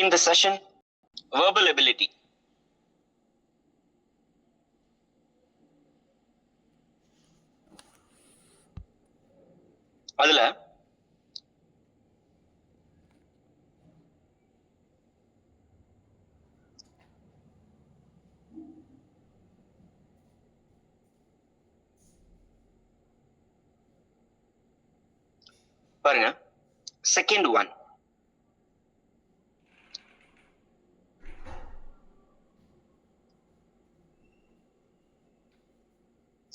In the session, verbal ability. அதுல பாருங்க, second one,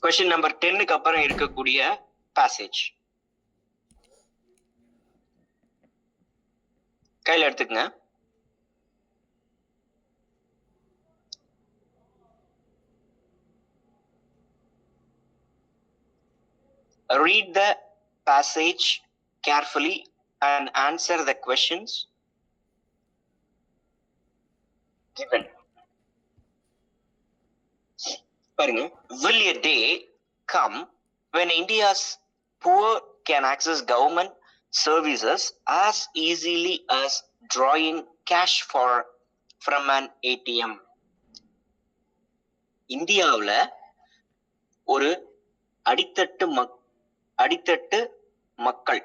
question number 10க்கு அப்புறம் இருக்கக்கூடிய பேசேஜ் கையில எடுத்துக்கங்க. Read the passage carefully and answer the questions given. பாருங்க, will a day come when India's poor can access government services as easily as drawing cash from an ATM? இந்தியாவுல ஒரு அடித்தட்டு மக்கள்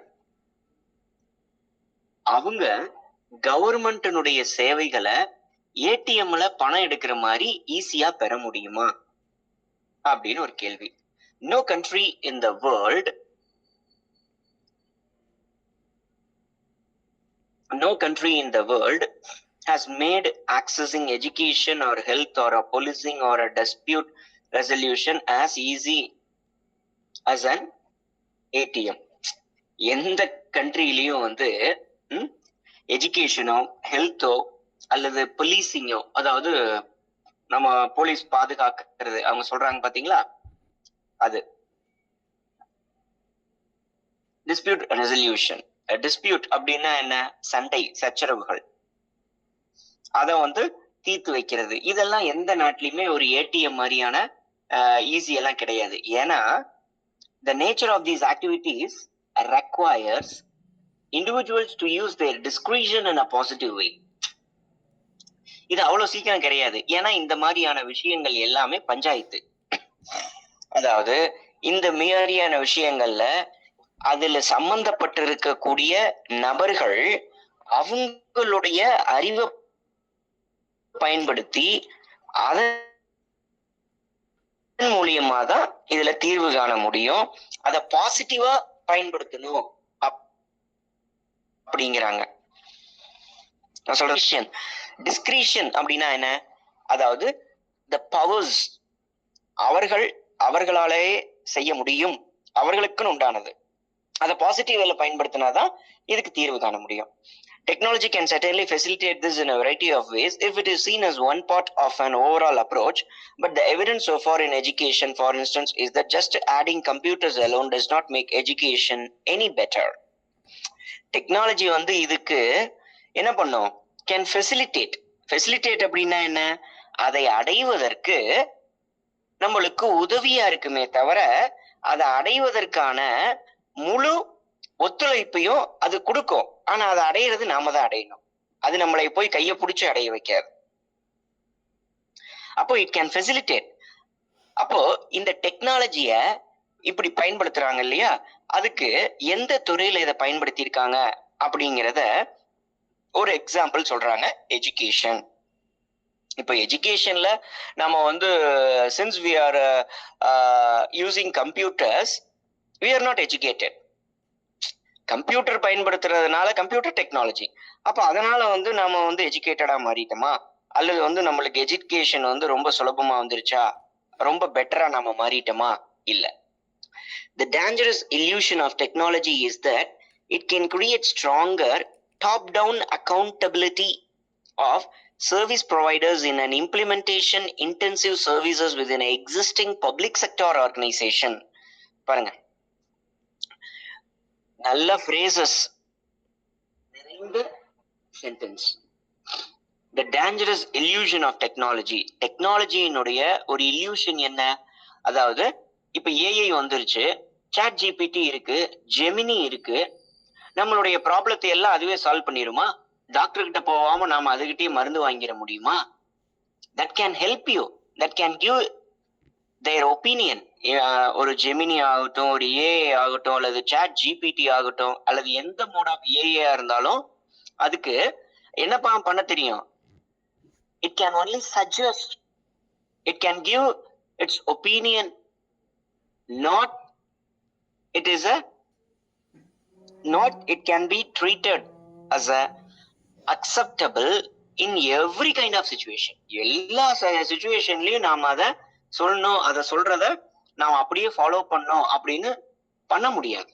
அவங்க கவர்மெண்டினுடைய சேவைகளை ஏடிஎம்ல பணம் எடுக்கிற மாதிரி ஈஸியா பெற முடியுமா அப்படின்னு ஒரு கேள்வி. No country in the world has made accessing education or health or a policing or a dispute resolution as easy as an ATM. எந்த கண்ட்ரிலையும் எஜுகேஷனோ ஹெல்த்தோ அல்லது போலீசிங்கோ, அதாவது நம்ம போலீஸ் பாதுகாக்கிறது அவங்க சொல்றாங்க பாத்தீங்களா, அது டிஸ்பியூட் ரெசல்யூஷன். டிஸ்பியூட் அப்படின்னா என்ன? சண்டை சச்சரவுகள், அத தீர்த்து வைக்கிறது. இதெல்லாம் எந்த நாட்டிலுமே ஒரு ஏடிஎம் மாதிரியான ஈஸி எல்லாம் கிடையாது. ஏன்னா the nature of these activities requires individuals to use their discretion in a positive way. இது அவ்வளவு சீக்கிரம் கிடையாது. ஏன்னா இந்த மாதிரியான விஷயங்கள் எல்லாமே பஞ்சாயத்து. அதாவது இந்த மாதிரியான விஷயங்கள்ல அதுல சம்பந்தப்பட்டிருக்கக்கூடிய நபர்கள் அவங்களுடைய அறிவை பயன்படுத்தி அதன் மூலியமா தான் இதுல தீர்வு காண முடியும். அத பாசிட்டிவா பயன்படுத்தணும் அப்படிங்கிறாங்க. நான் சொல்ற விஷயம் டிஸ்கிரிஷன் அப்படின்னா என்ன? அதாவது the powers அவர்களாலே செய்ய முடியும், அவர்களுக்குன்னு உண்டானது. அதை பாசிட்டிவ் வேல பயன்படுத்தினாதான் இதுக்கு தீர்வு காண முடியும். Technology can certainly facilitate this in a variety of ways if it is seen as one part of an overall approach, but the evidence so far in education, for instance, is that just adding computers alone does not make education any better. Technology இதுக்கு என்ன பண்ணும்? Can facilitate அப்படின்னா என்ன? அதை அடைவதற்கு நம்மளுக்கு உதவியா இருக்குமே தவிர அதை அடைவதற்கான முழு ஒத்துழைப்பையும் அது கொடுக்கும். ஆனா அதை அடையிறது நாம தான் அடையணும். அது நம்மளை போய் கையை பிடிச்சு அடைய வைக்காது. அப்போ இட் கேன் ஃபெசிலிட்டேட். அப்போ இந்த டெக்னாலஜிய இப்படி பயன்படுத்துறாங்க இல்லையா, அதுக்கு எந்த துறையில இதை பயன்படுத்தி இருக்காங்க அப்படிங்கிறத ஒரு எக்ஸாம்பிள் சொல்றாங்க. எஜுகேஷன். இப்போ எஜுகேஷன்ல நம்ம since we are using computers, we are not educated. Computer பயன்படுத்துறதுனால கம்ப்யூட்டர் டெக்னாலஜி, அப்ப அதனால நாம எஜுகேட்டடா மாறிட்டோமா, அல்லது நம்மளுக்கு எஜுகேஷன் ரொம்ப சுலபமா வந்துருச்சா, ரொம்ப பெட்டரா நாம மாறிட்டோமா? இல்ல. The dangerous illusion of technology is that it can create stronger top-down accountability of service providers in an implementation intensive services within an existing public sector organization. பாருங்க, நல்ல phrases நிறைந்த sentence. The dangerous illusion of technology. டெக்னாலஜியினுடைய ஒரு illusion என்ன? அதாவது இப்ப AI வந்துருச்சு, chat GPT இருக்கு, ஜெமினி இருக்கு. நம்மளுடைய ப்ராப்ளத்தை எல்லாம் அதுவே சால்வ் பண்ணிருமா? டாக்டர் கிட்ட போகாம நாம அதுகிட்டயே மருந்து வாங்கிட முடியுமா? That can help you, that can give there opinion. ஒரு ஜெமினி ஆகட்டும், ஒரு ஏஐ ஆகட்டும், அல்லது சாட் ஜிபிடி ஆகட்டும், அல்லது எந்த மோட் ஆஃப் ஏஐ இருந்தாலும் அதுக்கு என்னப்பா பண்ண தெரியும்? It can only suggest, it can give it's opinion, not it is a not it can be treated as a acceptable in every kind of situation. எல்லா சிச்சுவேஷன்லயும் நாம அதை சொல்லணும், அதை சொல்றத நாம அப்படியே ஃபாலோ பண்ணோம் அப்படின்னு பண்ண முடியாது.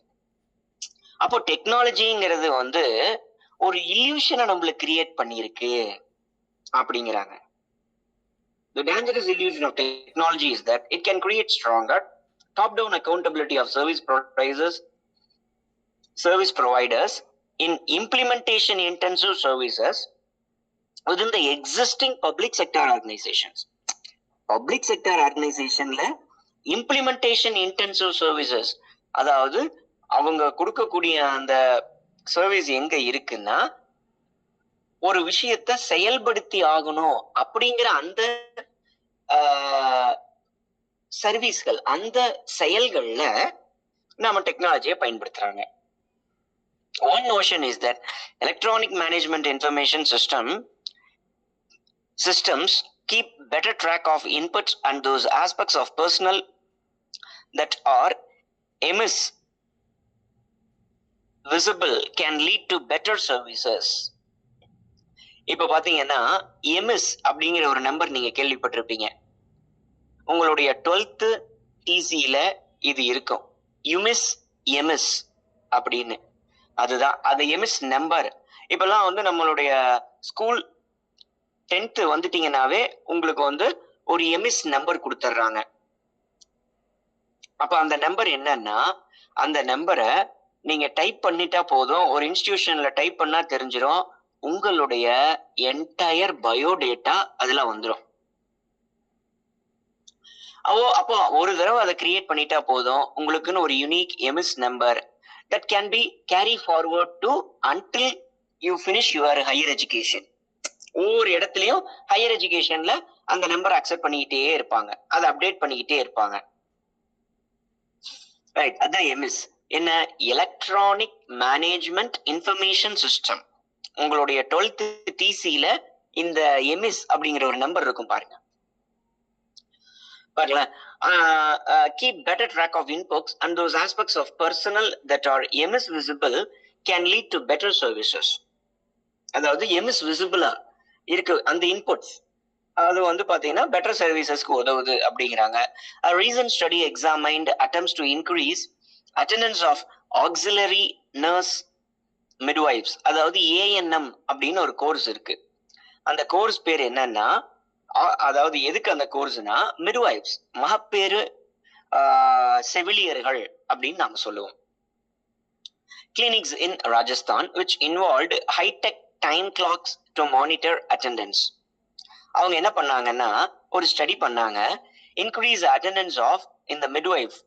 அப்போ டெக்னாலஜிங்கிறது வந்து ஒரு இல்யூஷனை நம்மளுக்கு கிரியேட் பண்ணியிருக்கு அப்படிங்கிறாங்க. The dangerous illusion of technology is that it can create stronger top-down accountability of service providers in implementation-intensive services within the existing public sector organizations. Public sector organizationல implementation-intensive services, அதாவது அவங்க கொடுக்கக்கூடிய அந்த சர்வீஸ் எங்க இருக்குன்னா, ஒரு விஷயத்தை செயல்படுத்தி ஆகணும் அப்படிங்கிற அந்த சர்வீஸ்கள், அந்த செயல்கள்ல நாம டெக்னாலஜியை பயன்படுத்துறாங்க. One notion is that electronic management information systems keep better track of inputs and those aspects of personnel that are amiss visible can lead to better services. இப்ப பாத்தீங்கன்னா எம்எஸ் அப்படிங்கிற ஒரு நம்பர் நீங்க கேள்விப்பட்டிருப்பீங்க. உங்களுடைய 12th டிசியில இது இருக்கும், யுமிஸ் எம்எஸ் அப்படின்னு. அதுதான் அது எம்எஸ் நம்பர். இப்பெல்லாம் வந்து நம்மளுடைய ஸ்கூல் 10th வந்துட்டீங்கன்னாவே உங்களுக்கு வந்து ஒரு எம்எஸ் நம்பர் கொடுத்துட்றாங்க. அப்ப அந்த நம்பர் என்னன்னா, அந்த நம்பரை நீங்க டைப் பண்ணிட்டா போதும், ஒரு இன்ஸ்டிடியூஷன்ல டைப் பண்ணா தெரிஞ்சிடும், உங்களுடைய என்டையர் பயோடேட்டா அதுல வந்துடும். அப்போ ஒரு தடவை அதை கிரியேட் பண்ணிட்டா போதும், உங்களுக்குன்னு ஒரு unique MS number that can be carry forward to until you finish your higher education. ஒவ்வொரு இடத்துலயும் ஹையர் எஜுகேஷன்ல அந்த நம்பர் அக்செப்ட் பண்ணிக்கிட்டே இருப்பாங்க, அதை அப்டேட் பண்ணிக்கிட்டே இருப்பாங்க. ரைட், அதான் எம்எஸ். என்ன? Electronic management information system. உங்களுடைய 12th டிசியில இந்த எம்எஸ் அப்படிங்கிற ஒரு நம்பர் இருக்கும் பாருங்க. Keep better track of inputs and those aspects of personnel that are MS visible can lead to better services. அதாவது MS விசிபிளா இருக்கு அந்த இன்புட்ஸ், அது வந்து பாத்தீங்கன்னா பெட்டர் சர்வீசஸ்க்கு உதவுது அப்படிங்கிறாங்க. A recent study examined attempts to increase attendance of auxiliary nurse midwives. அதாவது ANM அப்படின்னு ஒரு கோர்ஸ் இருக்கு. அந்த கோர்ஸ் பேர் என்னன்னா, அதாவது எதுக்கு அந்த கோர்ஸ்னா, மிட்வைஃப்ஸ், மகப்பேறு செவிலியர்கள் அப்படின்னு நாம சொல்லுவோம். Clinics in Rajasthan which involved high-tech time clocks to monitor attendance. அவங்க என்ன பண்ணாங்கன்னா ஒரு ஸ்டடி பண்ணாங்க, இன்க்ரீஸ் அட்டெண்டன்ஸ் ஆஃப் இந்த மிட்வைஃப்.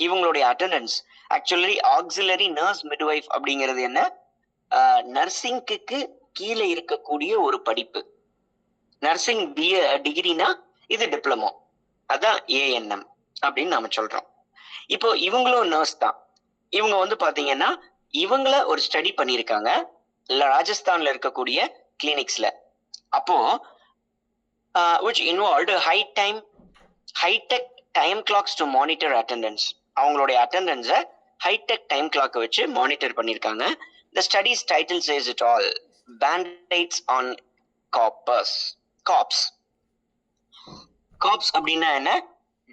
இவங்களுடைய attendance actually auxiliary nurse midwife அப்படிங்கிறது என்ன, நர்சிங்க்கு கீழே இருக்கக்கூடிய ஒரு படிப்பு. நர்சிங் டிகிரினா இது டிப்ளமோ, அதான் ஏஎன்எம் அப்படின்னு நாம சொல்றோம். இப்போ இவங்களும் நர்ஸ் தான். இவங்க வந்து பாத்தீங்கன்னா இவங்கள ஒரு ஸ்டடி பண்ணியிருக்காங்க ராஜஸ்தான்ல இருக்கக்கூடிய கிளினிக்ஸ்ல. அப்போ which involved high-tech time clocks to monitor attendance. அவங்களுடைய அட்டெண்டன்ஸை ஹைடெக் டைம் கிளாக் வச்சு மானிட்டர் பண்ணியிருக்காங்க. The study's title says it all, Band-Aids on corpus. Corpse அப்படின்னா என்ன?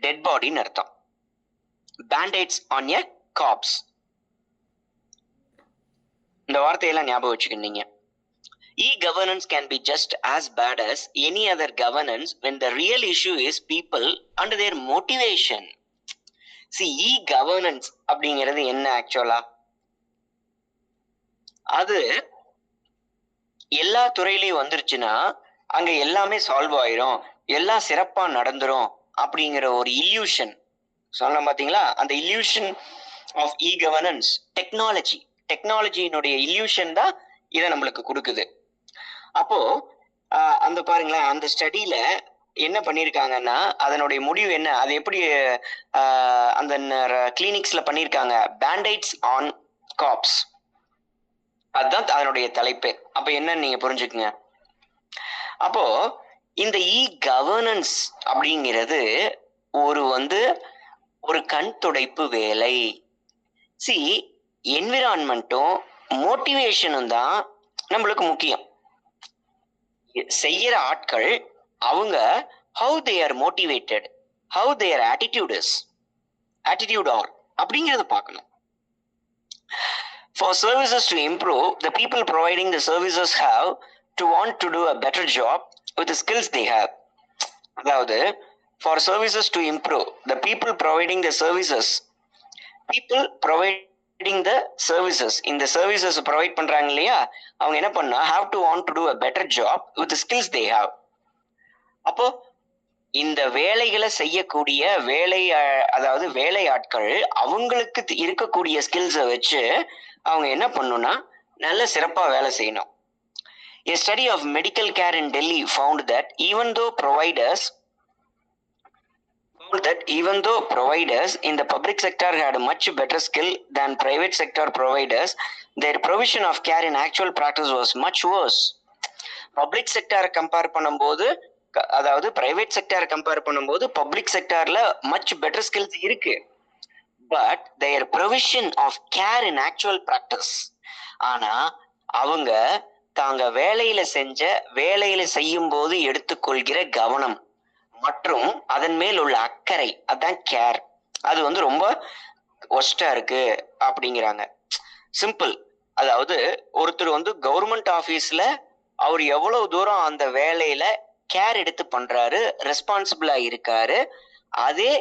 டெட் பாடின்னு அர்த்தம். Band-Aids on a corpse. இந்த வார்த்தையெல்லாம் ஞாபகம் வச்சுக்கிட்டீங்க. E-governance can be just as bad as any other governance when the real issue is people and their motivation. See, e-governance அப்படிங்கிறது என்ன ஆக்சுவலா? அது எல்லா துறையிலையும் வந்துருச்சுன்னா அங்க எல்லாமே சால்வ் ஆயிரும், எல்லாம் சிறப்பா நடந்துரும் அப்படிங்கிற ஒரு இல்யூஷன் சொன்ன பாத்தீங்களா? அந்த இல்யூஷன் ஆஃப் இ கவர்னன்ஸ் டெக்னாலஜியினுடைய இல்யூஷன் தான் இதை நம்மளுக்கு கொடுக்குது. அப்போ அந்த பாருங்களேன், அந்த ஸ்டடியில என்ன பண்ணியிருக்காங்கன்னா, அதனுடைய முடிவு என்ன? அது எப்படி அந்த கிளினிக்ஸ்ல பண்ணியிருக்காங்க. பேண்டைட்ஸ் ஆன் காப்ஸ். அதுதான் அதனுடைய தலைப்பு. அப்ப என்னன்னு நீங்க புரிஞ்சுக்குங்க. அப்போ இந்த கவர்னன்ஸ் அப்படிங்கிறது ஒரு கண் துடைப்பு வேலை. சி என்விரான்மெண்ட்டும் மோட்டிவேஷனும் தான் நம்மளுக்கு முக்கியம். செய்யற ஆட்கள் அவங்க how they are motivated, how their attitude are அப்படிங்கறத பார்க்கணும். For services to improve, the people providing the services have to want to do a better job with the skills they have. அதாவது for services to improve, the people providing the services இந்த services provide பண்றாங்க இல்லையா, அவங்க என்ன பண்ணா have to want to do a better job with the skills they have. அப்போ இந்த வேலைகளை செய்யக்கூடிய அதாவது வேலையாட்கள் அவங்களுக்கு இருக்கக்கூடிய ஸ்கில்ஸை வச்சு அவங்க என்ன பண்ணணும்னா நல்ல சிறப்பா வேலை செய்யணும். A study of medical care in Delhi found that even though providers in the public sector had much better skill than private sector providers, their provision of care in actual practice was much worse. Public sector compare பண்ணும்போது, அதாவது private sector compare பண்ணும்போது public செக்டார்ல much better skills இருக்கு. But their provision of care in actual practice, ஆனா அவங்க தாங்க வேலையில செய்யும் போது எடுத்துக்கொள்கிற கவனம் மற்றும் அதன் மேல் உள்ள அக்கறை, அதான் கேர், அது ரொம்ப ஒஸ்டா இருக்கு அப்படிங்கிறாங்க. சிம்பிள். அதாவது ஒருத்தர் கவர்மெண்ட் ஆபீஸ்ல அவர் எவ்வளவு தூரம் அந்த வேலையில கேர் எடுத்து பண்றாரு, ரெஸ்பான்சிபிளா இருக்காரு, அதே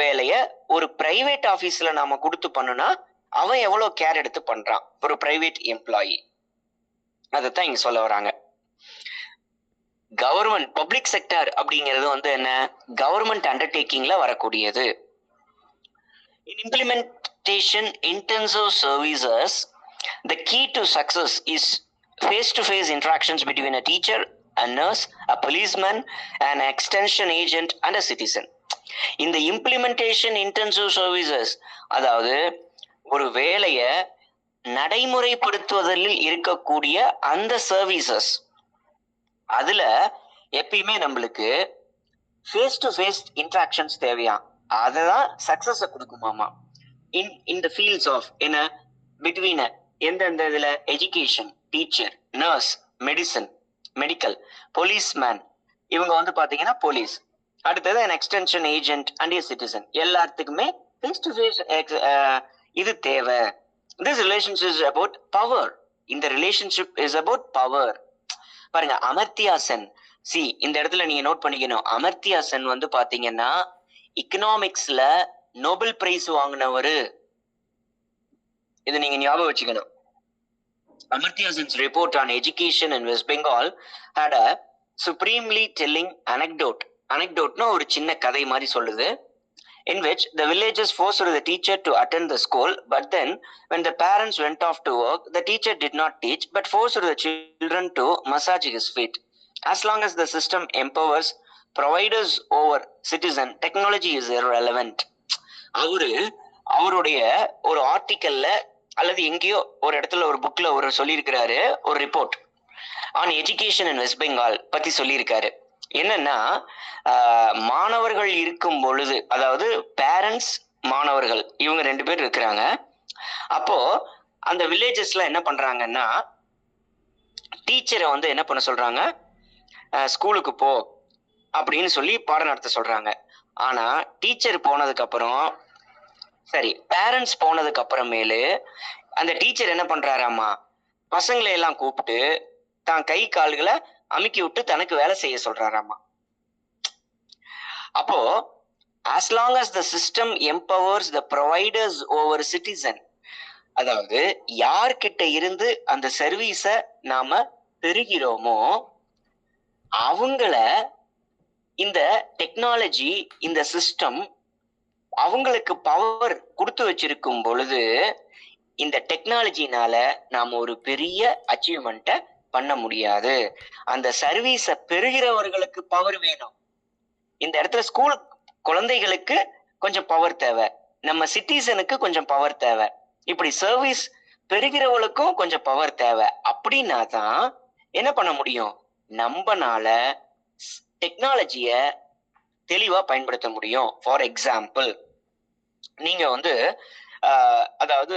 வேலைய ஒரு பிரைவேட் ஆபீஸ்ல நாம கொடுத்து பண்ணுனா அவன் எவ்வளவு கேர் எடுத்து பண்றான், ஒரு பிரைவேட் எம்ப்ளாயி. அதைத்தான் இங்க சொல்ல வராங்க. கவர்மெண்ட் பப்ளிக் செக்டர் அப்படிங்கிறது என்ன, கவர்மெண்ட் அண்டர்டேக்கிங்ல வரக்கூடியது. In implementation intensive services, the key to success is face-to-face interactions between a teacher, a nurse, a policeman, an extension agent and a citizen. இந்த implementation intensive services, அதாவது ஒரு வேலைய நடைமுறைப்படுத்துவதில் இருக்கக்கூடிய அந்த services, அதுல எப்பயுமே நம்மளுக்கு ஃபேஸ் டு ஃபேஸ் இன்ட்ராக்ஷன்ஸ் தேவையா, அதுதான் சக்சஸ கொடுக்குமாமா. இன் த ஃபீல்ட்ஸ் ஆஃப் என்ன பிட்வீன் எந்தெந்த இதுல education, teacher, nurse, medical, policeman, இவங்க பாத்தீங்கன்னா போலீஸ், அடுத்தது an extension agent and a citizen, எல்லாத்துக்குமே ஃபேஸ் டு ஃபேஸ் இது தேவை. This relationship is about power. இந்த ரிலேஷன்ஷிப் இஸ் அபவுட் பவர். பாருங்க, அமர்த்தியா சென், இந்த இடத்துல நீங்க நோட் பண்ணிக்கணும், அமர்த்தியா சென் பாத்தீங்கன்னா எக்கனாமிக்ஸ்ல நோபல் பிரைஸ் வாங்கினவரு. இது நீங்க ஞாபகம் வச்சுக்கணும். Amartya Sen's report on education in West Bengal had a supremely telling anecdote. Anecdote-னா ஒரு சின்ன கதை மாதிரி சொல்லுது. In which the villagers forced the teacher to attend the school, but then when the parents went off to work, the teacher did not teach but forced the children to massage his feet. As long as the system empowers providers over citizen, technology is irrelevant. அவருடைய ஒரு ஆர்டிக்கல்ல அல்லது எங்கேயோ ஒரு இடத்துல ஒரு புக்ல ஒரு சொல்லியிருக்கிறாரு, ஒரு report on education in west Bengal பத்தி சொல்லியிருக்காரு. என்னன்னா, மாணவர்கள் இருக்கும் பொழுது, அதாவது பேரண்ட்ஸ் மாணவர்கள் இவங்க 2 பேர் இருக்கிறாங்க. அப்போ அந்த வில்லேஜஸ்ல என்ன பண்றாங்கன்னா, டீச்சரை என்ன பண்ண சொல்றாங்க, ஸ்கூலுக்கு போ அப்படின்னு சொல்லி பாடம் நடத்த சொல்றாங்க. ஆனா டீச்சர் போனதுக்கு அப்புறம், சரி பேரண்ட்ஸ் போனதுக்கு அப்புறமேலு அந்த டீச்சர் என்ன பண்றாராமா, பசங்களை எல்லாம் கூப்பிட்டு தான் கை கால்களை அமுக்கி விட்டு தனக்கு வேலை செய்ய சொல்றாராமா. அப்போ as long as the system empowers the providers over citizen, அதாவது யார்கிட்ட இருந்து அந்த சர்வீஸ நாம பெறுகிறோமோ அவங்கள இந்த டெக்னாலஜி, இந்த சிஸ்டம் அவங்களுக்கு பவர் கொடுத்து வச்சிருக்கும் பொழுது இந்த டெக்னாலஜினால நாம ஒரு பெரிய அச்சீவ்மெண்ட்டை பண்ண முடியாது. அந்த சர்வீஸ பெறுகிறவர்களுக்கு பவர் வேணும். இந்த இடத்துல ஸ்கூல் குழந்தைகளுக்கு கொஞ்சம் பவர் தேவை, நம்ம சிட்டிசனுக்கு கொஞ்சம் பவர் தேவை, இப்படி சர்வீஸ் பெறுகிறவளுக்கும் கொஞ்சம் பவர் தேவை. அப்படின்னா தான் என்ன பண்ண முடியும், நம்மனால டெக்னாலஜிய தெளிவா பயன்படுத்த முடியும். ஃபார் எக்ஸாம்பிள், நீங்க வந்து அதாவது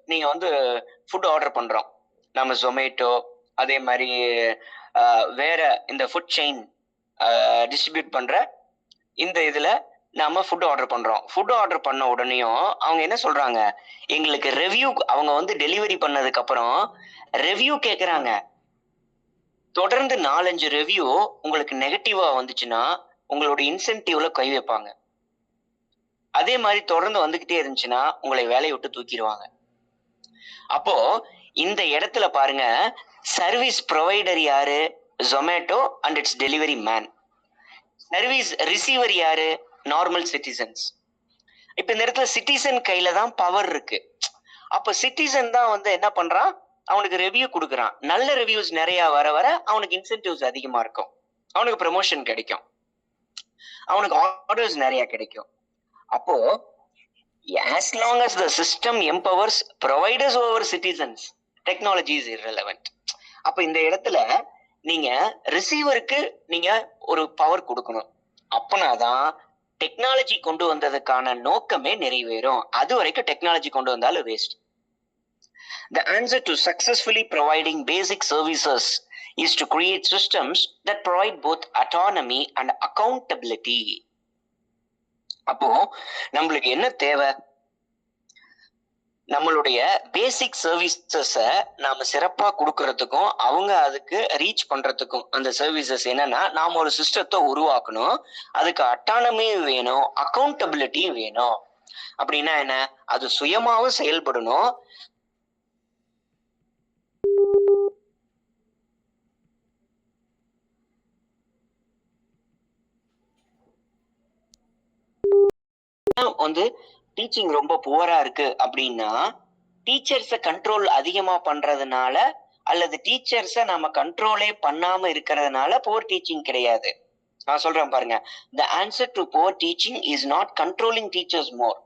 நீங்க வந்து ஃபுட் ஆர்டர் பண்றோம், நம்ம ஜொமேட்டோ அதே மாதிரி வேற இந்த ஃபுட் செயின் டிஸ்ட்ரிபியூட் பண்ற இந்த இதுல நாம ஃபுட் ஆர்டர் பண்றோம். ஃபுட் ஆர்டர் பண்ண உடனேயும் அவங்க என்ன சொல்றாங்க, எங்களுக்கு ரிவ்யூ, அவங்க வந்து டெலிவரி பண்ணதுக்கு அப்புறம் ரிவ்யூ கேக்குறாங்க. தொடர்ந்து 4-5 ரிவ்யூ உங்களுக்கு நெகட்டிவா வந்துச்சுன்னா உங்களோட இன்சென்டிவ்ல கை வைப்பாங்க. அதே மாதிரி தொடர்ந்து வந்துகிட்டே இருந்துச்சுன்னா உங்களை வேலையை விட்டு தூக்கிடுவாங்க. அப்போ இந்த இடத்துல பாருங்க, சர்வீஸ் ப்ரொவைடர் யாரு, Zomato and it's delivery man. Service receiver யாரு, நார்மல் சிட்டிசன்ஸ். இப்ப இந்த இடத்துல சிட்டிசன் கையில தான் பவர் இருக்கு. அப்ப சிட்டிசன் தான் வந்து என்ன பண்றான், அவனுக்கு ரிவ்யூ கொடுக்குறான். நல்ல ரிவ்யூஸ் நிறைய வர வர அவனுக்கு இன்சென்டிவ்ஸ் அதிகமா இருக்கும், அவனுக்கு ப்ரமோஷன் கிடைக்கும், அவனுக்கு ஆர்டர்ஸ் நிறைய கிடைக்கும். அப்போ as long as the system empowers providers over citizens, technology is irrelevant. அப்ப இந்த இடத்துல நீங்க ரிசீவருக்கு நீங்க ஒரு பவர் கொடுக்கணும். அப்பனாதான் டெக்னாலஜி கொண்டு வந்ததுக்கான நோக்கமே நிறைவேறும். அது வரைக்கும் டெக்னாலஜி கொண்டு வந்தாலும் waste. The answer to successfully providing basic services is to create systems that provide both autonomy and accountability. அப்போ நம்மளுக்கு என்ன தேவை, நம்மளுடைய பேசிக் சர்வீசஸ நாம சிறப்பா கொடுக்கறதுக்கும் அவங்க அதுக்கு ரீச் பண்றதுக்கும் அந்த சர்வீசஸ் என்னன்னா, நாம ஒரு சிஸ்டத்தை உருவாக்கணும், அதுக்கு அட்டானமி வேணும், அக்கௌண்டபிலிட்டி வேணும். அப்படின்னா என்ன, அது சுயமாவும் செயல்படணும், வந்து டீச்சிங் ரொம்ப புவரா இருக்கு அப்படின்னா டீச்சர்ஸ கண்ட்ரோல் அதிகமா பண்றதுனால அல்லது டீச்சர்ஸ நாம கண்ட்ரோலே பண்ணாம இருக்கிறதுனால புவர் டீச்சிங் கிடையாது. நான் சொல்றேன் பாருங்க, the answer to poor teaching is not controlling teachers more.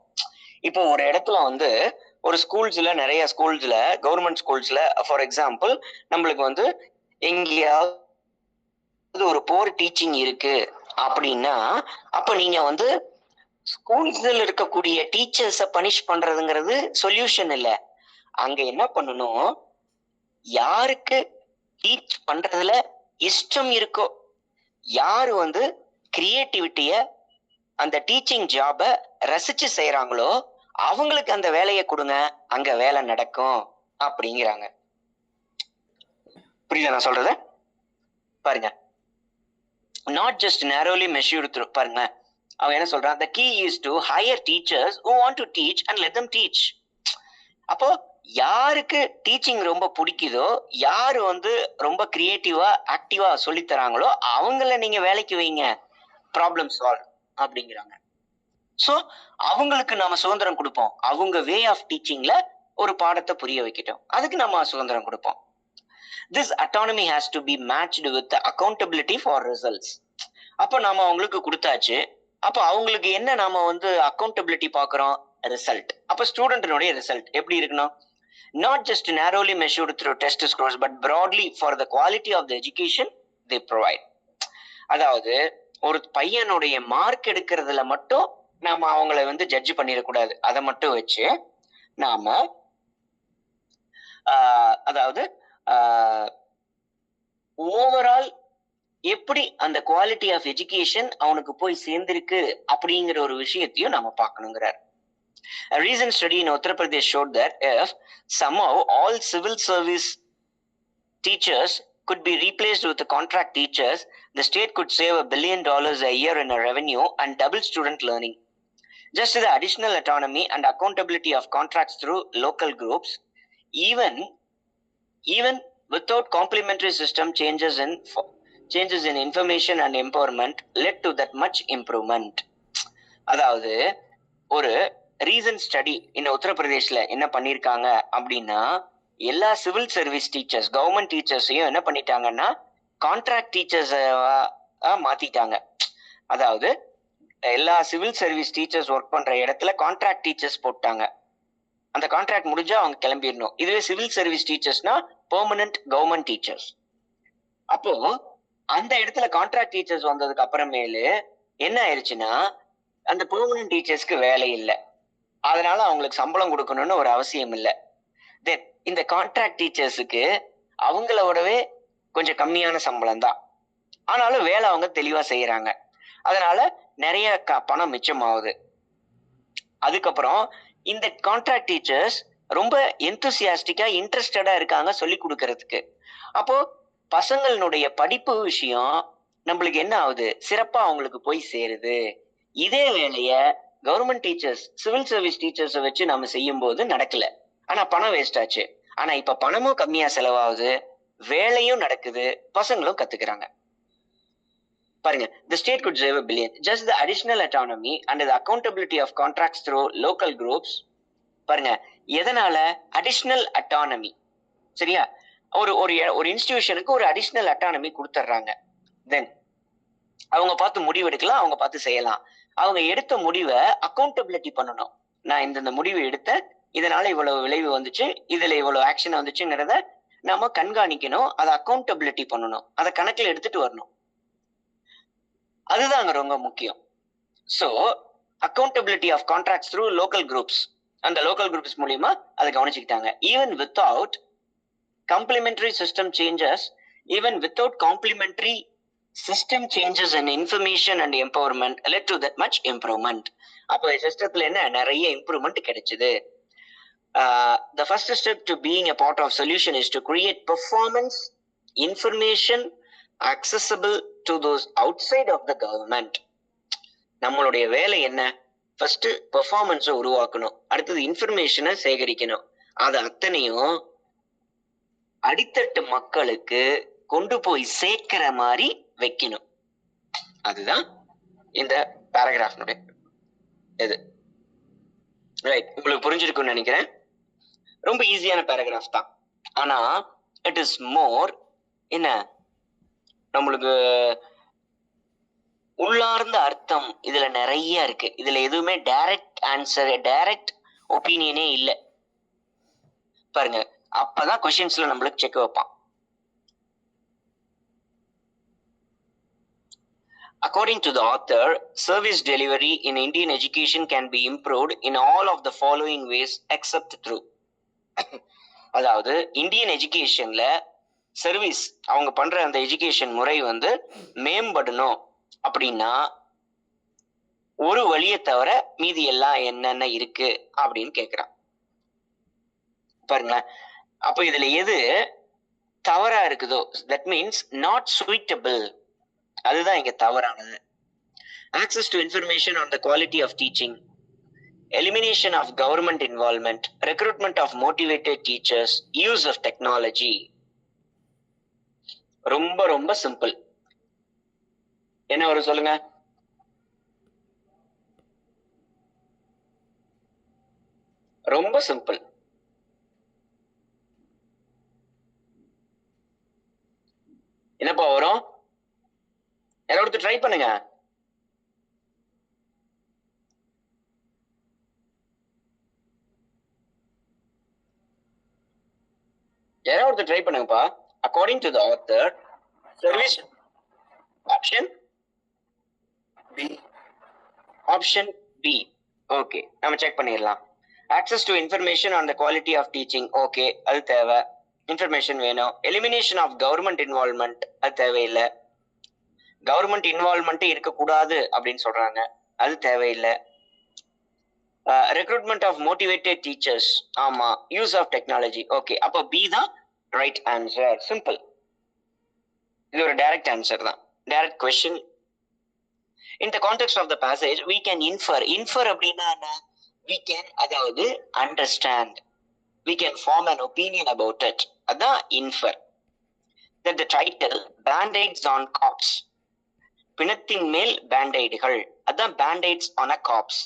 இப்போ ஒரு இடத்துல வந்து ஒரு ஸ்கூல்ஸ்ல, நிறைய ஸ்கூல்ஸ்ல, கவர்மெண்ட் ஸ்கூல்ஸ்ல ஃபார் எக்ஸாம்பிள் நம்மளுக்கு வந்து எங்கேயாவது ஒரு போர் டீச்சிங் இருக்கு அப்படின்னா, அப்ப நீங்க வந்து ஸ்கூல்ஸ்ல இருக்கக்கூடிய டீச்சர்ஸ பனிஷ் பண்றதுங்கிறது சொல்யூஷன் இல்ல. அங்க என்ன பண்ணணும், யாருக்கு டீச் பண்றதுல இஷ்டம் இருக்கோ, யாரு வந்து கிரியேட்டிவிட்டிய அந்த டீச்சிங் ஜாப ரசிச்சு செய்யறாங்களோ அவங்களுக்கு அந்த வேலையை கொடுங்க, அங்க வேலை நடக்கும் அப்படிங்கிறாங்க. புரியுதா நான் சொல்றது? பாருங்க, நாட் ஜஸ்ட் நேரோலி மெஷூர்ட் த்ரூ. பாருங்க, அவன் என்ன சொல்றான், the key is to hire teachers who want to teach and let them teach. அப்போ யாருக்கு டீச்சிங் ரொம்ப பிடிக்குதோ, யாரு வந்து ரொம்ப கிரியேட்டிவா ஆக்டிவா சொல்லி தராங்களோ அவங்கள நீங்க வேலைக்கு வைங்க, ப்ராப்ளம் சால்வ் அப்படிங்கிறாங்க. சோ அவங்களுக்கு நாம சுதந்திரம் கொடுப்போம், அவங்க வே ஆஃப் டீச்சிங்ல ஒரு பாடத்தை புரிய வைக்கட்டும், அதுக்கு நம்ம சுதந்திரம் கொடுப்போம். This autonomy has to be matched with the accountability for results. அப்போ நாம அவங்களுக்கு கொடுத்தாச்சு, அப்போ அவங்களுக்கு என்ன நாம வந்து அக்கௌண்டபிலிட்டி பாக்குறோம், ரிசல்ட். அப்ப ஸ்டூடெண்ட்னுடைய ரிசல்ட் எப்படி இருக்கணும், not just narrowly measured through test scores but broadly for the quality of the education they provide. அதாவது ஒரு பையனுடைய மார்க் எடுக்கிறதுல மட்டும் நாம அவங்கள வந்து ஜட்ஜ் பண்ணிடக்கூடாது. அதை மட்டும் வச்சு நாம அதாவது ஓவரால் எப்படி அந்த குவாலிட்டி ஆஃப் எஜுகேஷன் அவனுக்கு போய் சேர்ந்திருக்கு அப்படிங்கிற ஒரு விஷயத்தையும் நாம பார்க்கணுங்கிறார். A recent study in Uttar Pradesh showed that if somehow all civil service teachers could be replaced with the contract teachers, the state could save $1 billion a year in a revenue and double student learning. Just the additional autonomy and accountability of contracts through local groups, even without complementary system changes in information and empowerment led to that much improvement. அதாவது ஒரு recent study இந்த உத்தரப்பிரதேஷ்ல என்ன பண்ணிருக்காங்க அப்படின்னா, எல்லா civil service teachers, government டீச்சர்ஸையும் என்ன பண்ணிட்டாங்கன்னா contract teachers மாத்திட்டாங்க. அதாவது எல்லா சிவில் சர்வீஸ் டீச்சர்ஸ் ஒர்க் பண்ற இடத்துல கான்ட்ராக்ட் டீச்சர்ஸ் போட்டாங்க. அந்த கான்ட்ராக்ட் முடிஞ்சா அவங்க கிளம்பிடணும். இதுவே சிவில் சர்வீஸ் டீச்சர்ஸ்னா பெர்மனன்ட் கவர்மெண்ட் டீச்சர்ஸ். அப்போ அந்த இடத்துல கான்ட்ராக்ட் டீச்சர்ஸ் வந்ததுக்கு அப்புறமேலு என்ன ஆயிடுச்சுன்னா அந்த பெர்மனன்ட் டீச்சர்ஸ்க்கு வேலை இல்லை. அதனால அவங்களுக்கு சம்பளம் கொடுக்கணும்னு ஒரு அவசியம் இல்லை. தென் இந்த கான்ட்ராக்ட் டீச்சர்ஸுக்கு அவங்களோடவே கொஞ்சம் கம்மியான சம்பளம் தான், ஆனாலும் வேலை அவங்க தெளிவா செய்யறாங்க. அதனால நிறைய பணம் மிச்சமாகுது. அதுக்கப்புறம் இந்த கான்ட்ராக்ட் டீச்சர்ஸ் ரொம்ப எந்தூசியாஸ்டிக்கா இன்ட்ரெஸ்டடா இருக்காங்க சொல்லி கொடுக்கறதுக்கு. அப்போ பசங்களுடைய படிப்பு விஷயம் நம்மளுக்கு என்ன ஆகுது, சிறப்பா அவங்களுக்கு போய் சேருது. இதே வேலைய கவர்மெண்ட் டீச்சர்ஸ், சிவில் சர்வீஸ் டீச்சர்ஸை வச்சு நம்ம செய்யும் போது நடக்கல, ஆனா பணம் வேஸ்ட் ஆச்சு. ஆனா இப்ப பணமும் கம்மியா செலவாகுது, வேலையும் நடக்குது, பசங்களும் கத்துக்கிறாங்க. பாருங்க, the state could save $1 billion. Just the additional autonomy and the accountability of contracts through local groups. பாருங்க, எதனால அடிஷனல் அட்டானமி? சரியா, ஒரு ஒரு இன்ஸ்டிடியூஷனுக்கு ஒரு அடிஷனல் அட்டானமி கொடுத்துட்றாங்க. தென் அவங்க பார்த்து முடிவு எடுக்கலாம், அவங்க பார்த்து செய்யலாம். அவங்க எடுத்த முடிவை அக்கௌண்டபிலிட்டி பண்ணணும். நான் இந்த முடிவு எடுத்த, இதனால இவ்வளவு விளைவு வந்துச்சு, இதுல இவ்வளவு ஆக்ஷன் வந்துச்சுங்கிறத நாம கண்காணிக்கணும், அதை அக்கௌண்டபிலிட்டி பண்ணணும், அதை கணக்கில் எடுத்துட்டு வரணும். அதுதான் அங்க ரொம்ப முக்கியம். So accountability of contracts through local groups, அந்த லோக்கல் குரூப்ஸ் மூலியமா அதை கவனிச்சுக்கிட்டாங்க. Even without complementary system changes, even without complementary system changes and information and empowerment led to that much improvement. அப்போ சிஸ்டத்துல என்ன நிறைய இம்ப்ரூவ்மெண்ட் கிடைச்சது. The first step to being a part of solution is to create performance information accessible to those outside of the government. நம்மளுடைய வேலை என்ன? First பெர்ஃபார்மன்ஸை உருவாக்கணும், அடுத்தது இன்ஃபர்மேஷனை சேகரிக்கணும், அது அத்தனையும் அடித்தட்டு மக்களுக்கு கொண்டு போய் சேர்க்கிற மாதிரி வைக்கணும். அதுதான் இந்த பேராகிராஃப்னுடைய இது. ரைட், உங்களுக்கு புரிஞ்சிருக்கும்னு நினைக்கிறேன். ரொம்ப ஈஸியான பேராகிராஃப் தான், ஆனா இட் இஸ் மோர் என்ன, நம்மளுக்கு உள்ளார்ந்த அர்த்தம் இதுல நிறைய இருக்கு. இதுல எதுவுமே டைரக்ட் ஆன்சர், டைரக்ட் ஒப்பீனியனே இல்லை. பாருங்க, அப்பதான் கொஸ்டின்ஸ்ல நம்மளுக்கு செக் வைப்பான். According to the author, service delivery in Indian education can be improved in all of the following ways except through. அதாவது இந்தியன் எஜுகேஷன்ல சர்வீஸ் அவங்க பண்ற அந்த எஜுகேஷன் முறை மேம்படணும் அப்படின்னா ஒரு வழியை தவிர மீதி எல்லாம் என்னென்ன இருக்கு அப்படின்னு கேக்குறான். பாருங்களேன், அப்ப இதுல எது தவறா இருக்குதோ, தட் மீன்ஸ் நாட் suitable, அதுதான் இங்க தவறானது. Access to information on the quality of teaching, elimination of government involvement, recruitment of motivated teachers, use of technology. ரொம்ப ரொம்ப சிம்பிள். என்ன வரும் சொல்லுங்க? ரொம்ப சிம்பிள். என்னப்பா வரும்? யாராவது ட்ரை பண்ணுங்க. யாராவது ட்ரை பண்ணுங்கப்பா. According to the author, service option B. Option B. Okay, நம்ம செக் பண்ணிடலாம். Access to information on the quality of teaching. Okay, அது தேவை, இன்ஃபர்மேஷன் வேணும். எலிமினேஷன் ஆஃப் கவர்மெண்ட் இன்வால்வ்மெண்ட், அது தேவையில்லை. கவர்மெண்ட் இன்வால்வ்மெண்ட் இருக்கக்கூடாது அப்படின்னு சொல்றாங்க, அது தேவையில்லை. ரெக்ரூட்மெண்ட் ஆஃப் மோட்டிவேட்டட் டீச்சர்ஸ், ஆமா. Use of technology, okay. அப்போ பி தான் ரைட் ஆன்சர். சிம்பிள். இது ஒரு டைரக்ட் ஆன்சர் தான், direct question. In the context of the passage, we can infer. Infer அப்படின்னா என்ன? We can, அதாவது understand. We can form an opinion about it. அதான் infer. That the title Band-Aids on Cops, பிணத்தின் மேல் பேண்டைடுகள், அதான் Band-Aids on a Corpse.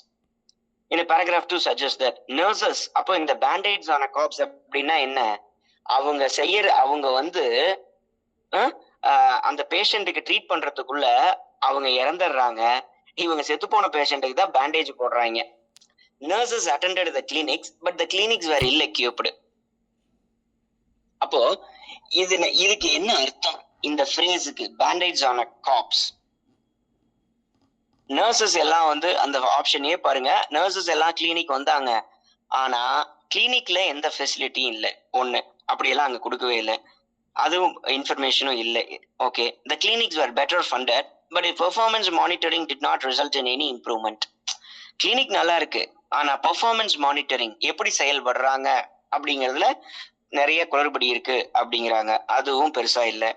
In a paragraph 2 suggests that nurses, அப்போ இந்த Band-Aids on a Corpse அப்படின்னா என்ன? அவங்க வந்து அந்த பேஷண்ட்டுக்கு ட்ரீட் பண்றதுக்குள்ள அவங்க இறந்துடுறாங்க. இவங்க செத்து போன பேஷண்ட்டுக்கு தான் பேண்டேஜ் போடுறாங்க. Nurses attended the clinics, but the clinics were ill-equipped. அப்போ இதுக்கு என்ன அர்த்தம்? இந்த ஃப்ரேஸுக்கு bandage on a corpse. Nurses எல்லாம் வந்து அந்த ஆப்ஷனே பாருங்க. நர்சஸ் எல்லாம் கிளினிக் வந்தாங்க. ஆனா கிளினிக்ல எந்த ஃபெசிலிட்டியும் இல்லை. ஒண்ணு அப்படியெல்லாம் அங்க கொடுக்கவே இல்லை. அதுவும் இன்ஃபர்மேஷனும் இல்லை. Okay, the clinics were better funded, but performance monitoring did not result in any improvement. Clinic நல்லா இருக்கு, ஆனா பெர்ஃபார்மன்ஸ் மானிட்டரிங் எப்படி செயல்படுறாங்க அப்படிங்கிறதுல நிறைய குளறுபடி இருக்கு அப்படிங்கிறாங்க. அதுவும் பெருசா இல்லை.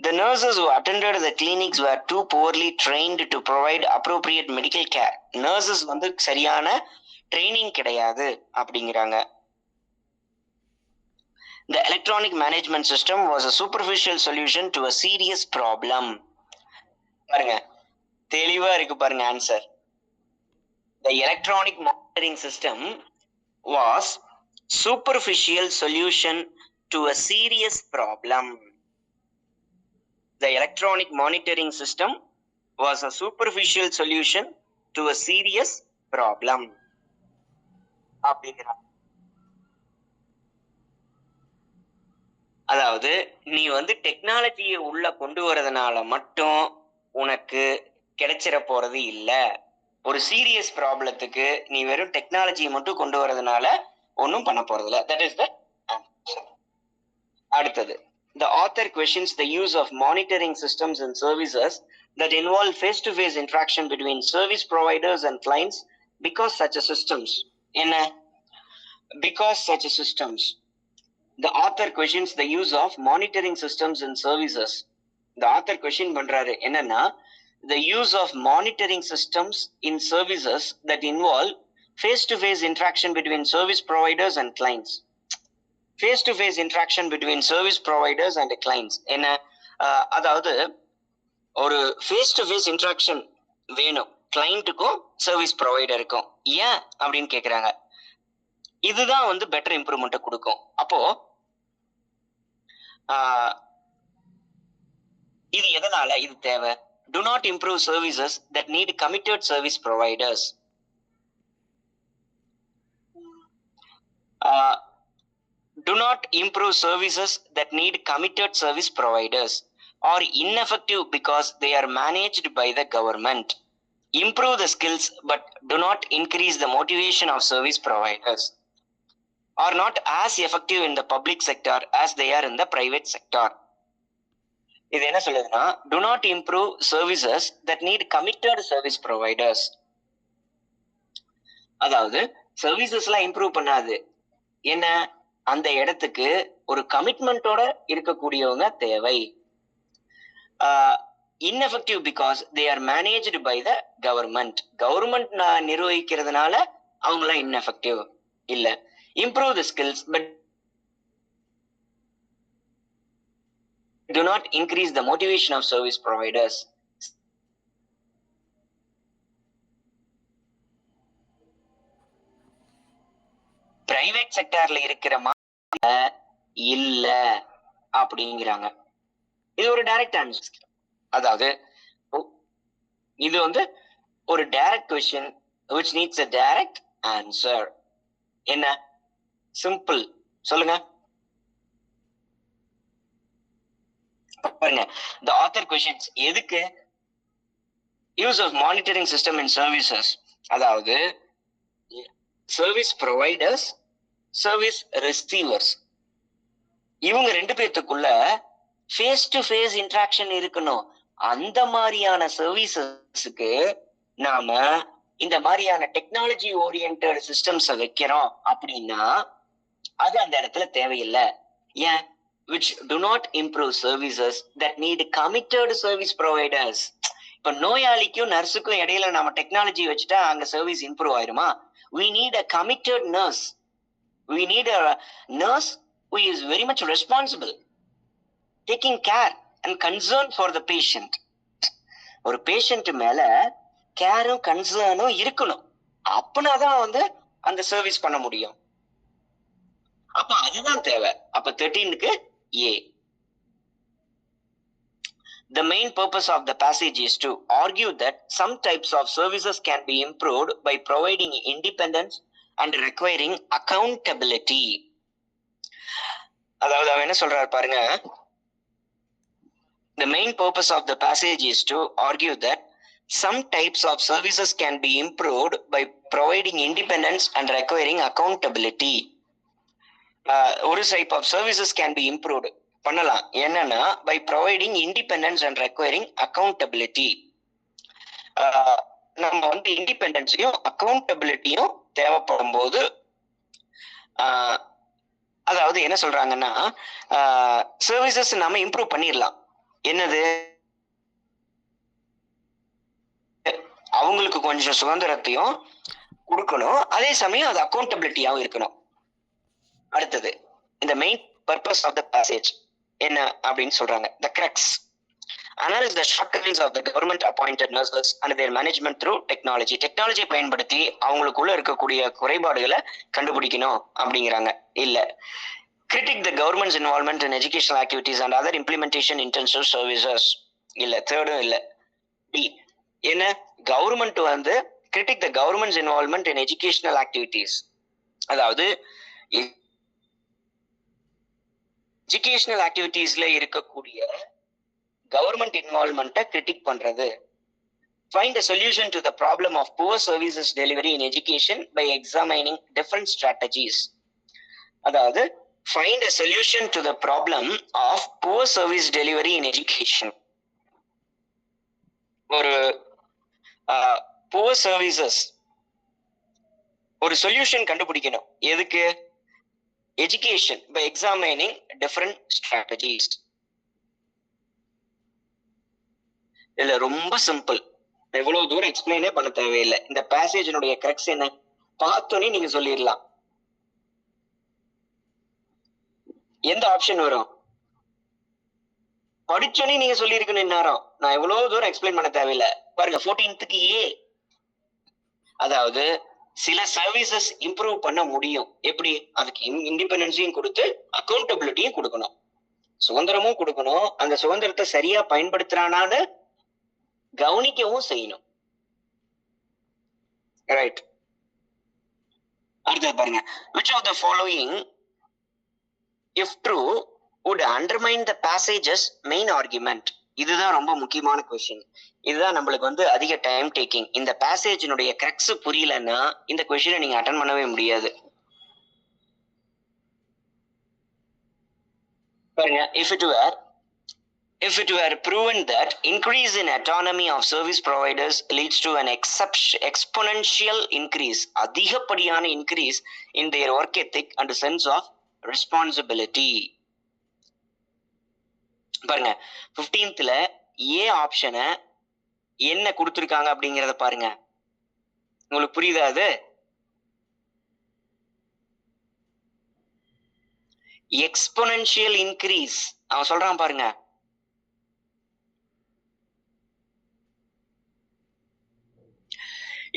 The nurses who attended the clinics were too poorly trained to provide appropriate medical care. Nurses வந்து சரியான ட்ரைனிங் கிடையாது அப்படிங்கிறாங்க. The electronic management system was a superficial solution to a serious problem. பாருங்க, தெளிவா இருக்கு பாருங்க answer. The electronic monitoring system was superficial solution to a serious problem. The electronic monitoring system was a superficial solution to a serious problem. அப்படிங்கிறாங்க. அதாவது நீ வந்து டெக்னாலஜியை உள்ள கொண்டு வரதுனால மட்டும் உனக்கு கிடைச்சிட போறது இல்ல. ஒரு சீரியஸ் ப்ராப்ளத்துக்கு நீ வெறும் டெக்னாலஜியை மட்டும் கொண்டு வரதுனால ஒன்னும் பண்ண போறது இல்ல. That is the answer. அடுத்தது, the author questions the use of monitoring systems and services that involve face-to-face interaction between service providers and clients because such a systems. என்ன? Because such a systems. The author questions the use of monitoring systems and services. The author question பண்றாரு என்னன்னா, the use of monitoring systems in services that involve face-to-face interaction between service providers and clients. Face-to-face interaction between service providers and clients. என்ன? அதாவது ஒரு face-to-face interaction வேணும் கிளைண்ட்டுக்கும் service ப்ரொவைடருக்கும். ஏன் அப்படின்னு கேக்குறாங்க. இதுதான் வந்து பெட்டர் இம்ப்ரூவ்மெண்ட் கொடுக்கும். அப்போ இது எதனால இது தேவை? Do not improve services that need committed service providers. Do not improve services that need committed service providers are ineffective because they are managed by the government. Improve the skills but do not increase the motivation of service providers. Are not as effective in the public sector as they are in the private sector. இது என்ன சொல்லுதுன்னா, do not improve services that need committed service providers. அதாவது சர்வீசஸ்லாம் improve பண்ணாது. என்ன? அந்த இடத்துக்கு ஒரு கமிட்மெண்டோட இருக்கக்கூடியவங்க தேவை. ineffective because they are managed by the government. Government நிர்வகிக்கிறதுனால அவங்களாம் ineffective இல்ல. Improve the skills but do not increase the motivation of service providers. Private செக்டார்ல இருக்கிற இல்ல அப்படிங்கிறாங்க. இது ஒரு டைரக்ட் ஆன்சர். அதாவது இது வந்து ஒரு direct question which needs a direct answer. என்ன? சிம்பிள். சொல்லுங்க. பாருங்க, the author questions எதுக்கு? use of monitoring system in services. அதாவது சர்வீஸ் ப்ரொவைடர்ஸ், சர்வீஸ் ரிசீவர்ஸ், இவங்க ரெண்டு பேத்துக்குள்ள ஃபேஸ் டு ஃபேஸ் இன்ட்ராக்ஷன் இருக்கணும். அந்த மாதிரியான சர்வீசஸ்க்கு நாம இந்த மாதிரியான டெக்னாலஜி ஓரியன்டட் சிஸ்டம்ஸ் வைக்கிறோம் அப்படின்னா அது அந்த இடத்துல தேவையில்லை. ஏன்? which do not improve services that need committed service providers. இப்ப நோயாளிக்கும் நர்ஸுக்கும் இடையில நாம டெக்னாலஜி வச்சுட்டா அங்க சர்வீஸ் இம்ப்ரூவ் ஆயிருமா? We need a committed nurse. We need a nurse who is very much responsible, taking care and concern for the patient. ஒரு patient மேல கேரும் கன்சர்னும் இருக்கணும். அப்படின்னாதான் வந்து அந்த சர்வீஸ் பண்ண முடியும். அப்ப அதுதான் தேவை. அப்ப 13க்கு A. The main purpose of the passage is to argue that some types of services can be improved by providing independence and requiring accountability. அதாவது அவன் என்ன சொல்றாரு பாருங்க, the main purpose of the passage is to argue that some types of services can be improved by providing independence and requiring accountability. ஒரு type of services can be improved பண்ணலாம், என்னன்னா by providing independence and requiring accountability. நம்ம வந்து இண்டிபெண்டன்ஸையும் அக்கௌண்டபிலிட்டியும் தேவைப்படும் போது அதாவது என்ன சொல்றாங்கன்னா சர்வீசஸ் நம்ம இம்ப்ரூவ் பண்ணிடலாம். என்னது, அவங்களுக்கு கொஞ்சம் சுதந்திரத்தையும் கொடுக்கணும், அதே சமயம் அது அக்கௌண்டபிலிட்டியாவும் இருக்கணும். அடுத்தது, இந்த main purpose of the passage என்ன அப்படின்னு சொல்றாங்க, the crux analyze the shortcomings of the government appointed nurses and their management through technology. Technology பயன்படுத்தி அவங்களுக்குள்ள இருக்கக்கூடிய குறைபாடுகளை கண்டுபிடிக்கணும் அப்படிங்கிறாங்க. இல்ல, critic the government's involvement in educational activities and other implementation intensive services. இல்ல, தேர்டும் இல்ல. B, என்ன, கவர்மெண்ட் வந்து critic the government's involvement in educational activities, அதாவது எஜுகேஷனல் ஆக்டிவிட்டீஸ்ல இருக்கக்கூடிய கவர்மெண்ட் இன்வால்வ்மெண்ட்டை கிரிட்டிக் பண்றது. Find a solution to the problem of poor services delivery in education by examining different strategies. அதாவது find a solution to the problem of poor service delivery in education. ஒரு poor services ஒரு solution கண்டுபிடிக்கணும். எதுக்கு? education by examining different strategies. இல்ல, ரொம்ப simple, எவ்வளவு தூரம் எக்ஸ்பிளைனே பண்ண தேவையில்லை. இந்த பேசேஜினுடைய கிரக்ஸ் என்ன, பார்த்தோன்னே நீங்க சொல்லிடலாம். எந்த ஆப்ஷன் வரும்? படிச்சோன்னே நீங்க சொல்லியிருக்கணும் இந்நேரம். நான் எவ்வளவு தூரம் எக்ஸ்பிளைன் பண்ண தேவையில்லை. பாருங்க, 14th A. அதாவது சில சர்வீசஸ் இம்ப்ரூவ் பண்ண முடியும். எப்படி? அதுக்கு இண்டிபெண்டன்ஸையும் கொடுத்து அக்கௌண்டபிலிட்டியும் கொடுக்கணும், சுதந்திரமும் கொடுக்கணும், அந்த சுதந்திரத்தை சரியா பயன்படுத்துறானான்னு கவனிக்கவும் செய்யணும். ரைட். அடுத்தது பாருங்க, which of the following if true would undermine the passage's main argument? இதுதான் ரொம்ப முக்கியமான கொஸ்டின். இதுதான் நம்மளுக்கு வந்து அதிக டைம் டேக்கிங். இந்த பேசேஜினுடைய கிரக்ஸ் புரியலன்னா இந்த கொஸ்டினை நீங்க அட்டன் பண்ணவே முடியாது. பாருங்க, if it were proven that increase in autonomy of service providers leads to an exponential increase, அதிகப்படியான increase in their work ethic and sense of responsibility. பாருங்க, 15th A ஆப்ஷனை என்ன கொடுத்திருக்காங்க அப்படிங்கறத பாருங்க. உங்களுக்கு புரியுதா? அது எக்ஸ்போனென்ஷியல் இன்க்ரீஸ் அவன் சொல்றான் பாருங்க.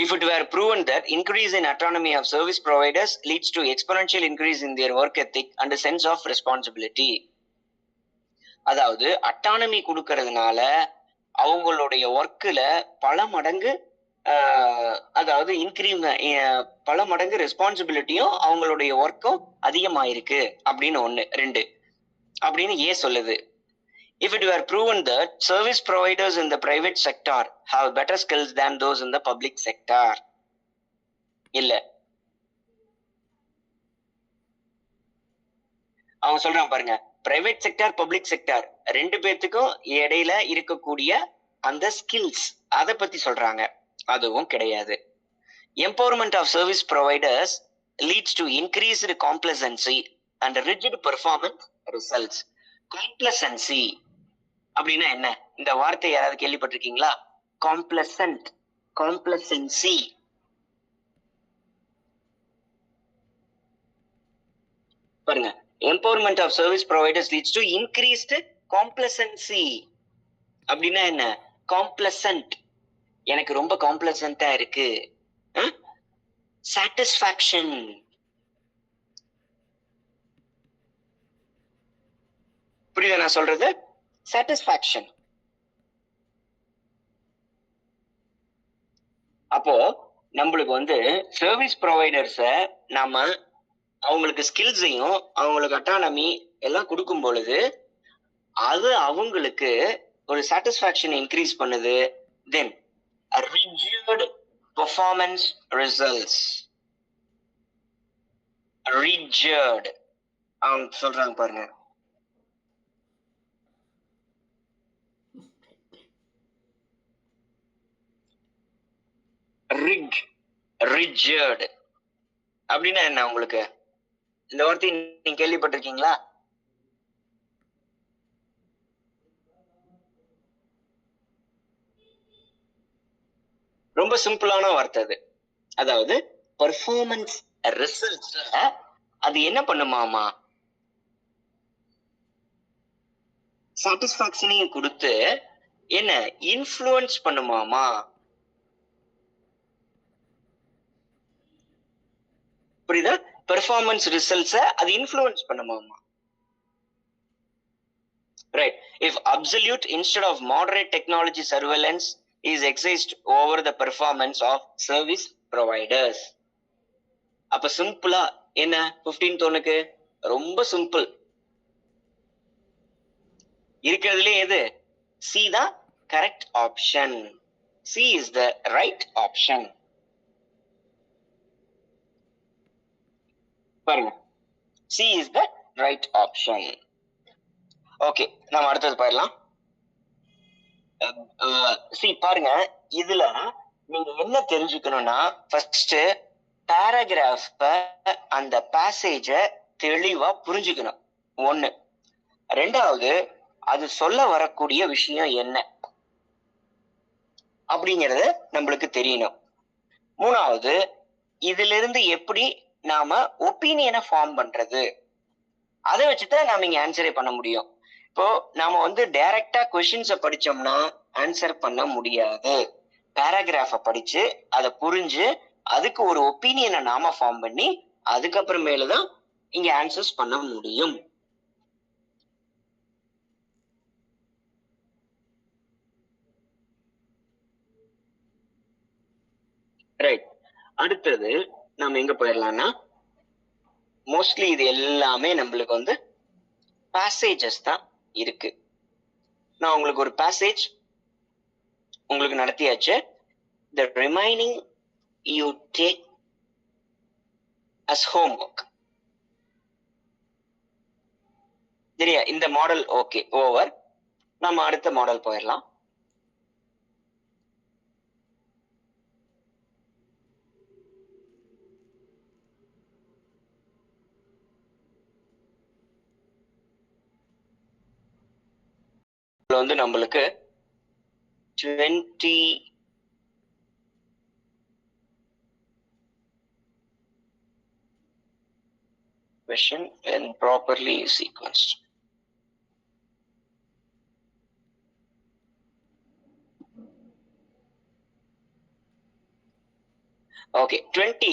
If it were proven that increase in autonomy of service providers leads to exponential increase in their work ethic and a sense of responsibility. அதாவது அட்டானமி கொடுக்கறதுனால அவங்களுடைய ஒர்க்ல பல மடங்கு அதாவது பல மடங்கு ரெஸ்பான்சிபிலிட்டியும் அவங்களுடைய ஒர்க்கும் அதிகமாயிருக்கு அப்படின்னு 1. 2 அப்படின்னு ஏ சொல்லுது. If it were proven that service providers in the private sector have better skills than those in the public sector. இல்ல, அவன் சொல்றான் பாருங்க, பிரைவேட் செக்டார் பப்ளிக் செக்டார் ரெண்டு பேர்த்துக்கும் இடையில இருக்கக்கூடிய அந்த ஸ்கில்ஸ் அதை பத்தி சொல்றாங்க. அதுவும் கிடையாது. Empowerment of service providers leads to increased complacency and rigid performance results. Complacency அப்படின்னா என்ன? இந்த வார்த்தை யாராவது கேள்விப்பட்டிருக்கீங்களா? காம்ப்ளசன்சி. பாருங்க, empowerment of service providers leads to increased complacency. அப்படின்னா என்ன? காம்ப்ளசன்ட், எனக்கு ரொம்ப காம்ப்ளசன்ட்டா இருக்கு. சாட்டிஸ்ஃபேக்ஷன், புரியுதா நான் சொல்றது? சாட்டிஸ்பாக்சன். அப்போ நம்மளுக்கு வந்து சர்வீஸ் ப்ரொவைடர்ஸ நாம அவங்களுக்கு ஸ்கில்ஸையும் அவங்களுக்கு அட்டானமி எல்லாம் கொடுக்கும் பொழுது அது அவங்களுக்கு ஒரு சாட்டிஸ்பாக்சன் இன்க்ரீஸ் பண்ணுது. தென் ரிஜிட் பெர்ஃபார்மன்ஸ் ரிசல்ட்ஸ். ரிஜிட் அவங்க சொல்றாங்க பாருங்க. ரிஜிட் அப்படின்னா என்ன உங்களுக்கு? இந்த வார்த்தை நீங்க கேள்விப்பட்டிருக்கீங்களா? ரொம்ப சிம்பிளான வார்த்தை அது. அதாவது பெர்ஃபார்மன்ஸ் ரிசல்ட்ஸ்ல அது என்ன பண்ணுமாமா? சாட்டிஸ்பாக்சனையும் கொடுத்து என்ன இன்ஃப்ளூயன்ஸ் பண்ணுமாமா? புரியுதா? பெர்ஃபார்மன்ஸ் ரிசல்ட்ஸ அது influence பண்ணுமாமா? Right. If absolute instead of moderate technology surveillance is exercised over the performance of service providers. அப்ப சிம்பிளா என்ன 15 தோணுக்கு? ரொம்ப சிம்பிள். இருக்கிறதுலே எது? C தான் correct option. C is the right option. பாருங்க. C is the right option. Okay, நாம அடுத்தது போயிடலாம். பாருங்க, இதுல நீங்க என்ன தெரிஞ்சுக்கணும்னா ஃபர்ஸ்ட் பேராகிராஃப அந்த பேசேஜ தெளிவா புரிஞ்சுக்கணும். ஒண்ணு. ரெண்டாவது, அது சொல்ல வரக்கூடிய விஷயம் என்ன அப்படிங்கறது நம்மளுக்கு தெரியணும். மூணாவது, இதுல இருந்து எப்படி நாம ஒப்பீனியனை ஃபார்ம் பண்றது, அதை வச்சுதான் நாம இங்க ஆன்சரே பண்ண முடியும். இப்போ நாம வந்து டைரக்டா கொஸ்டின்ஸ படிச்சோம்னா ஆன்சர் பண்ண முடியாது. பேராகிராஃப படிச்சு அதை புரிஞ்சு அதுக்கு ஒரு ஒப்பீனியனை நாம ஃபார்ம் பண்ணி அதுக்கப்புறமேலுதான் இங்க ஆன்சர்ஸ் பண்ண முடியும். ரைட். அடுத்தது நாம எங்க போயிடலாம்னா, மோஸ்ட்லி இது எல்லாமே நம்மளுக்கு வந்து பேசேஜஸ் தான் இருக்கு. நான் உங்களுக்கு ஒரு பேசேஜ் உங்களுக்கு நடத்தியாச்சு. The remaining you take as homework. சரியா? இந்த மாடல் ஓகே, ஓவர். நம்ம அடுத்த மாடல் போயிடலாம். வந்து நம்மளுக்கு 20 question and properly sequenced. Okay, 20